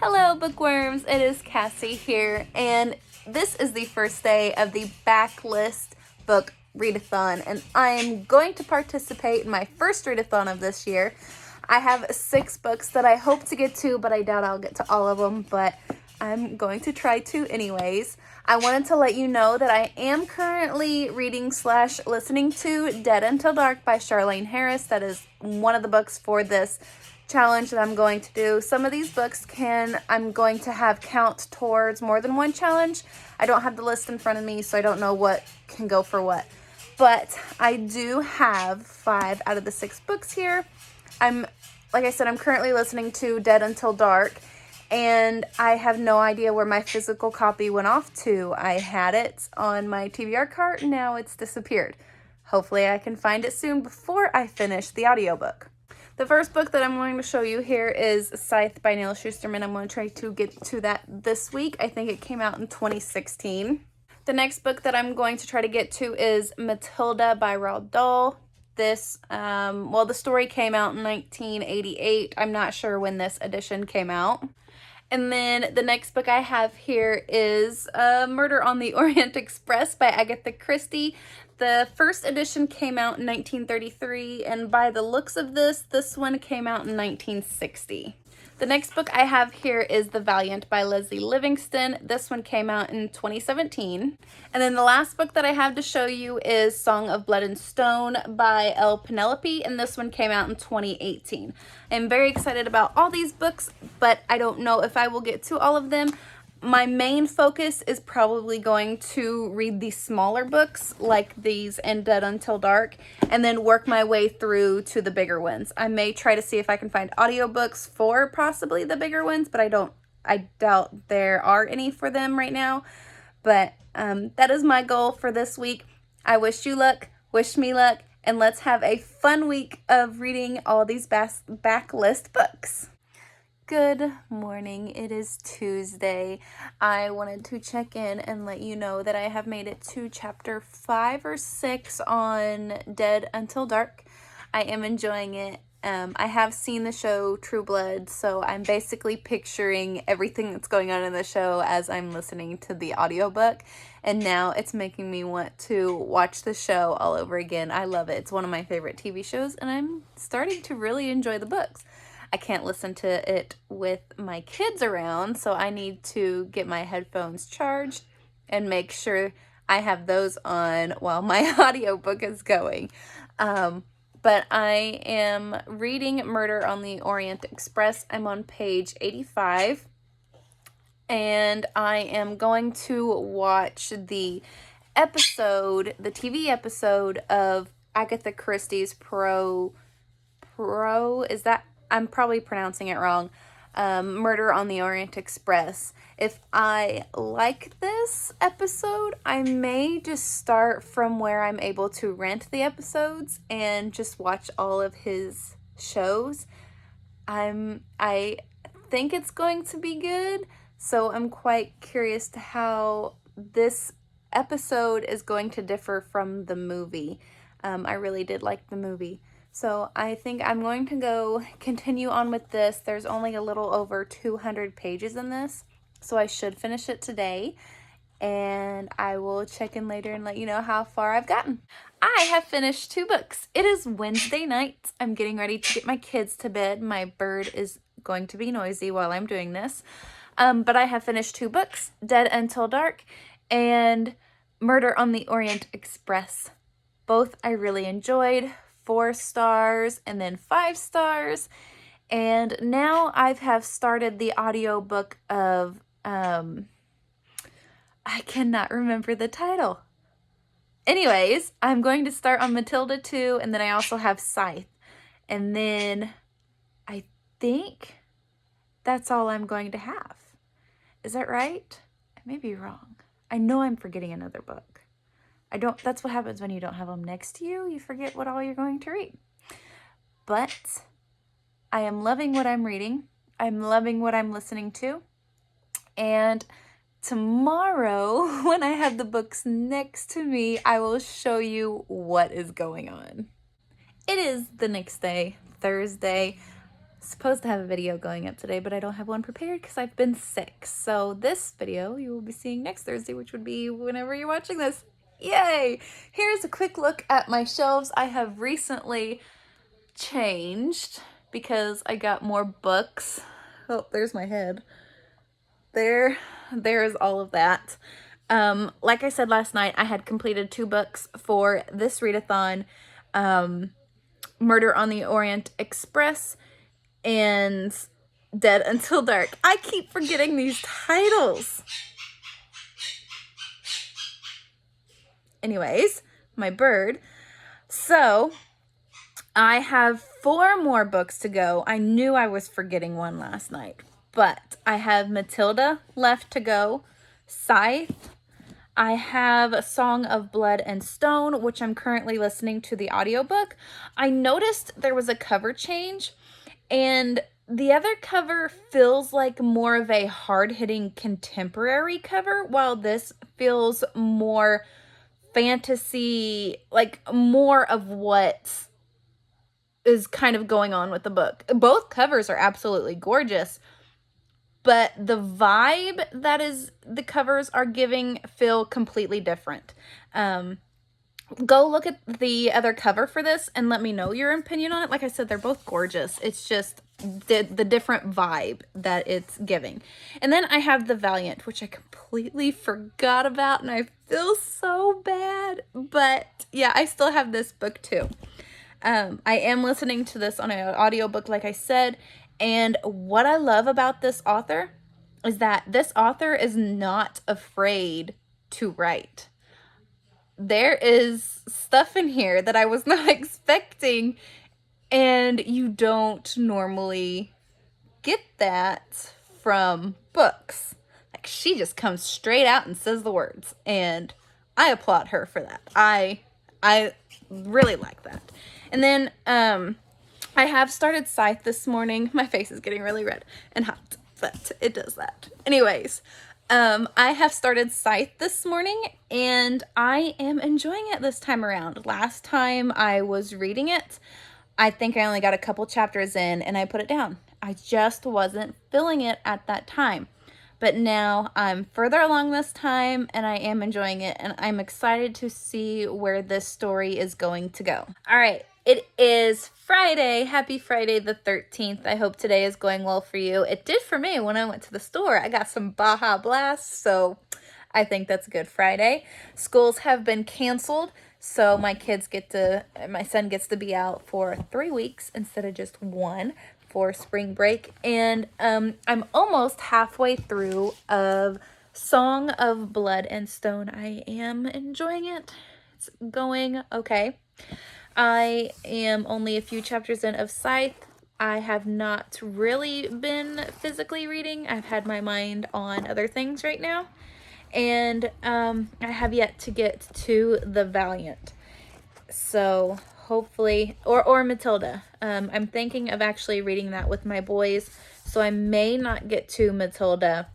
Hello, Bookworms. It is Cassie here, and this is the first day of the Backlist book readathon, and I am going to participate in my first readathon of this year. I have 6 books that I hope to get to, but I doubt I'll get to all of them, but I'm going to try to anyways. I wanted to let you know that I am currently reading/listening to Dead Until Dark by Charlaine Harris. That is one of the books for this challenge that I'm going to do. Some of these books I'm going to have count towards more than one challenge. I don't have the list in front of me, so I don't know what can go for what. But I do have 5 out of the 6 books here. Like I said, I'm currently listening to Dead Until Dark, and I have no idea where my physical copy went off to. I had it on my TBR cart, and now it's disappeared. Hopefully I can find it soon before I finish the audiobook. The first book that I'm going to show you here is Scythe by Neil Shusterman. I'm going to try to get to that this week. I think it came out in 2016. The next book that I'm going to try to get to is Matilda by Roald Dahl. The story came out in 1988. I'm not sure when this edition came out. And then the next book I have here is Murder on the Orient Express by Agatha Christie. The first edition came out in 1933, and by the looks of this one came out in 1960. The next book I have here is The Valiant by Leslie Livingston. This one came out in 2017. And then the last book that I have to show you is Song of Blood and Stone by Elle Penelope, and this one came out in 2018. I'm very excited about all these books, but I don't know if I will get to all of them. My main focus is probably going to read the smaller books like these and Dead Until Dark, and then work my way through to the bigger ones. I may try to see if I can find audiobooks for possibly the bigger ones, but I doubt there are any for them right now. But that is my goal for this week. I wish you luck, wish me luck, and let's have a fun week of reading all these backlist books. Good morning. It is Tuesday. I wanted to check in and let you know that I have made it to chapter 5 or 6 on Dead Until Dark. I am enjoying it. I have seen the show True Blood, so I'm basically picturing everything that's going on in the show as I'm listening to the audiobook, and now it's making me want to watch the show all over again. I love it. It's one of my favorite TV shows, and I'm starting to really enjoy the books. I can't listen to it with my kids around, so I need to get my headphones charged and make sure I have those on while my audiobook is going. But I am reading Murder on the Orient Express. I'm on page 85, and I am going to watch the TV episode of Agatha Christie's I'm probably pronouncing it wrong, Murder on the Orient Express. If I like this episode, I may just start from where I'm able to rent the episodes and just watch all of his shows. I think it's going to be good, so I'm quite curious to how this episode is going to differ from the movie. I really did like the movie. So I think I'm going to go continue on with this. There's only a little over 200 pages in this, so I should finish it today, and I will check in later and let you know how far I've gotten. I have finished 2 books. It is Wednesday night. I'm getting ready to get my kids to bed. My bird is going to be noisy while I'm doing this. But I have finished 2 books, Dead Until Dark and Murder on the Orient Express. Both I really enjoyed. 4 stars and then 5 stars. And now I have started the audiobook of, I cannot remember the title. Anyways, I'm going to start on Matilda 2, and then I also have Scythe. And then I think that's all I'm going to have. Is that right? I may be wrong. I know I'm forgetting another book. That's what happens when you don't have them next to you. You forget what all you're going to read. But I am loving what I'm reading. I'm loving what I'm listening to. And tomorrow, when I have the books next to me, I will show you what is going on. It is the next day, Thursday. supposed to have a video going up today, but I don't have one prepared because I've been sick. So this video you will be seeing next Thursday, which would be whenever you're watching this. Yay! Here's a quick look at my shelves. I have recently changed because I got more books. Oh, there's my head. There's all of that. Like I said last night, I had completed 2 books for this readathon, Murder on the Orient Express and Dead Until Dark. I keep forgetting these titles. Anyways, my bird. So, I have 4 more books to go. I knew I was forgetting one last night, but I have Matilda left to go, Scythe. I have A Song of Blood and Stone, which I'm currently listening to the audiobook. I noticed there was a cover change, and the other cover feels like more of a hard-hitting contemporary cover, while this feels more fantasy, like more of what is kind of going on with the book. Both covers are absolutely gorgeous, but the vibe that is the covers are giving feel completely different. Go look at the other cover for this and let me know your opinion on it. Like I said, they're both gorgeous. It's just the different vibe that it's giving. And then I have The Valiant, which I completely forgot about, and I feel so bad. But yeah, I still have this book too. I am listening to this on an audiobook, like I said, and what I love about this author is that this author is not afraid to write. There is stuff in here that I was not expecting, and you don't normally get that from books. Like, she just comes straight out and says the words, and I applaud her for that. I really like that. And then I have started Scythe this morning. My face is getting really red and hot, but it does that. Anyways, I have started Scythe this morning, and I am enjoying it this time around. Last time I was reading it, I think I only got a couple chapters in and I put it down. I just wasn't feeling it at that time. But now I'm further along this time and I am enjoying it, and I'm excited to see where this story is going to go. All right, it is Friday. Happy Friday the 13th. I hope today is going well for you. It did for me when I went to the store. I got some Baja Blast, so I think that's a good Friday. Schools have been canceled, so my son gets to be out for 3 weeks instead of just 1 for spring break. And I'm almost halfway through of Song of Blood and Stone. I am enjoying it. It's going okay. I am only a few chapters in of Scythe. I have not really been physically reading. I've had my mind on other things right now. And I have yet to get to The Valiant. So hopefully, or Matilda. I'm thinking of actually reading that with my boys, so I may not get to Matilda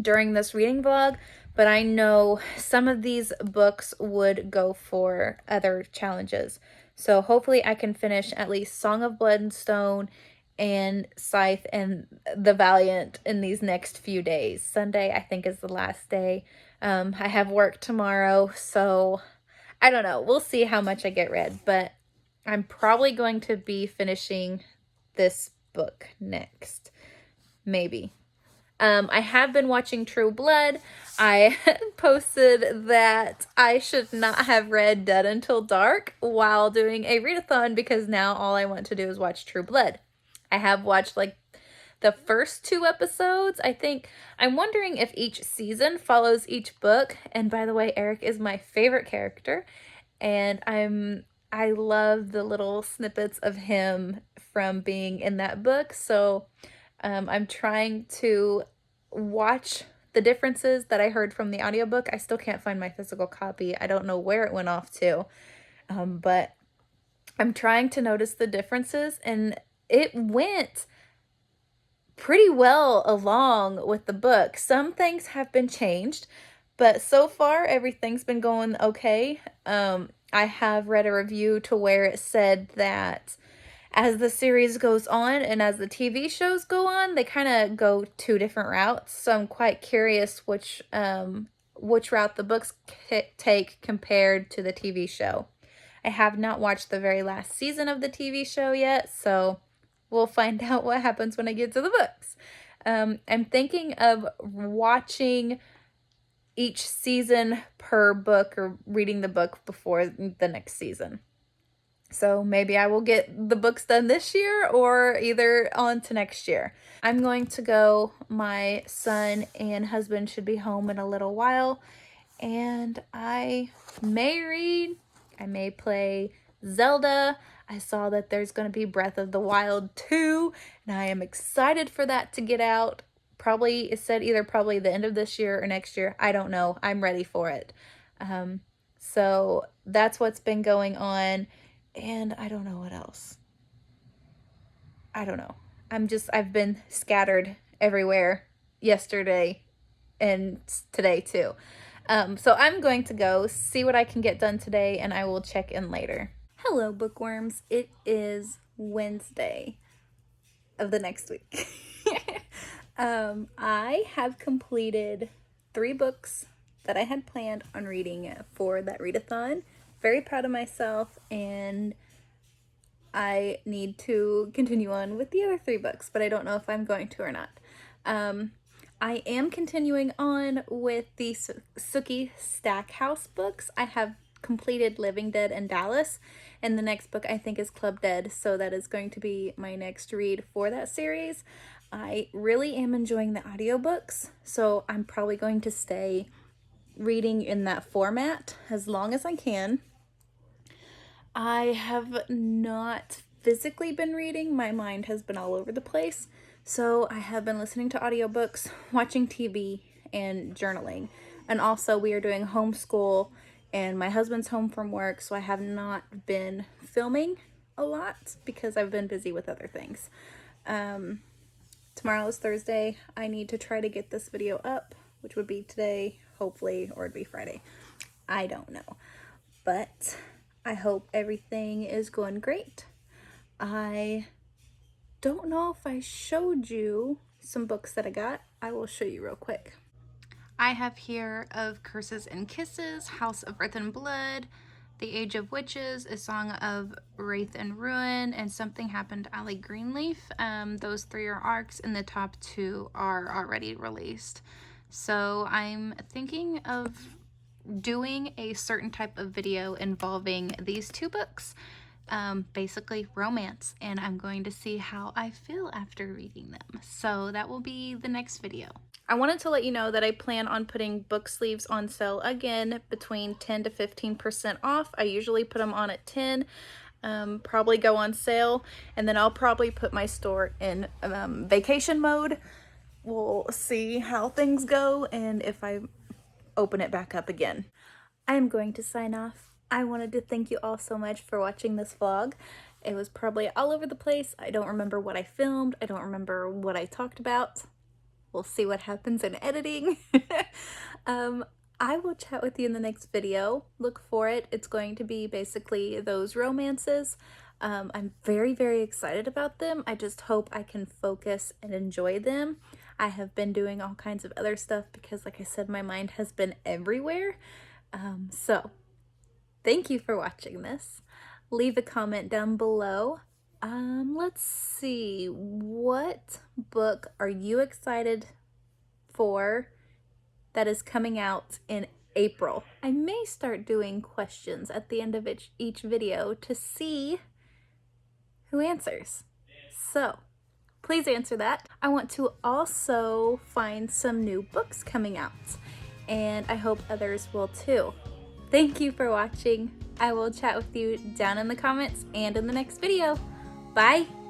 during this reading vlog, but I know some of these books would go for other challenges. So hopefully I can finish at least Song of Blood and Stone and Scythe and The Valiant in these next few days. Sunday, I think, is the last day. I have work tomorrow, so I don't know. We'll see how much I get read, but I'm probably going to be finishing this book next. Maybe. I have been watching True Blood. I posted that I should not have read Dead Until Dark while doing a readathon because now all I want to do is watch True Blood. I have watched like the first 2 episodes, I think. I'm wondering if each season follows each book. And by the way, Eric is my favorite character. And I love the little snippets of him from being in that book. So I'm trying to watch the differences that I heard from the audiobook. I still can't find my physical copy. I don't know where it went off to. But I'm trying to notice the differences, and it went pretty well along with the book. Some things have been changed, but so far everything's been going okay. I have read a review to where it said that as the series goes on and as the TV shows go on, they kind of go two different routes. So I'm quite curious which route the books take compared to the TV show. I have not watched the very last season of the TV show yet, so we'll find out what happens when I get to the books. I'm thinking of watching each season per book or reading the book before the next season. So maybe I will get the books done this year or either on to next year. I'm going to go. My son and husband should be home in a little while, and I may read. I may play Zelda. I saw that there's going to be Breath of the Wild 2, and I am excited for that to get out. Probably, it said either probably the end of this year or next year. I don't know. I'm ready for it. So that's what's been going on, and I don't know what else. I don't know. I've been scattered everywhere yesterday and today too. So I'm going to go see what I can get done today, and I will check in later. Hello, bookworms. It is Wednesday of the next week. I have completed 3 books that I had planned on reading for that readathon. Very proud of myself, and I need to continue on with the other 3 books, but I don't know if I'm going to or not. I am continuing on with the Sookie Stackhouse books. I have completed Living Dead and Dallas, and the next book I think is Club Dead, so that is going to be my next read for that series. I really am enjoying the audiobooks, so I'm probably going to stay reading in that format as long as I can. I have not physically been reading. My mind has been all over the place. So I have been listening to audiobooks, watching TV, and journaling. And also we are doing homeschool, and my husband's home from work, so I have not been filming a lot because I've been busy with other things. Tomorrow is Thursday. I need to try to get this video up, which would be today, hopefully, or it'd be Friday. I don't know. But I hope everything is going great. I don't know if I showed you some books that I got. I will show you real quick. I have here Of Curses and Kisses, House of Earth and Blood, The Age of Witches, A Song of Wraith and Ruin, and Something Happened to Allie Greenleaf. Those 3 are ARCs, and the top 2 are already released. So I'm thinking of doing a certain type of video involving these 2 books. Basically romance, and I'm going to see how I feel after reading them. So that will be the next video. I wanted to let you know that I plan on putting book sleeves on sale again between 10 to 15% off. I usually put them on at 10, probably go on sale, and then I'll probably put my store in vacation mode. We'll see how things go and if I open it back up again. I'm going to sign off. I wanted to thank you all so much for watching this vlog. It was probably all over the place. I don't remember what I filmed. I don't remember what I talked about. We'll see what happens in editing. I will chat with you in the next video. Look for it. It's going to be basically those romances. I'm very, very excited about them. I just hope I can focus and enjoy them. I have been doing all kinds of other stuff because, like I said, my mind has been everywhere. So thank you for watching this. Leave a comment down below. Let's see, what book are you excited for that is coming out in April? I may start doing questions at the end of each video to see who answers. So please answer that. I want to also find some new books coming out, and I hope others will too. Thank you for watching. I will chat with you down in the comments and in the next video. Bye!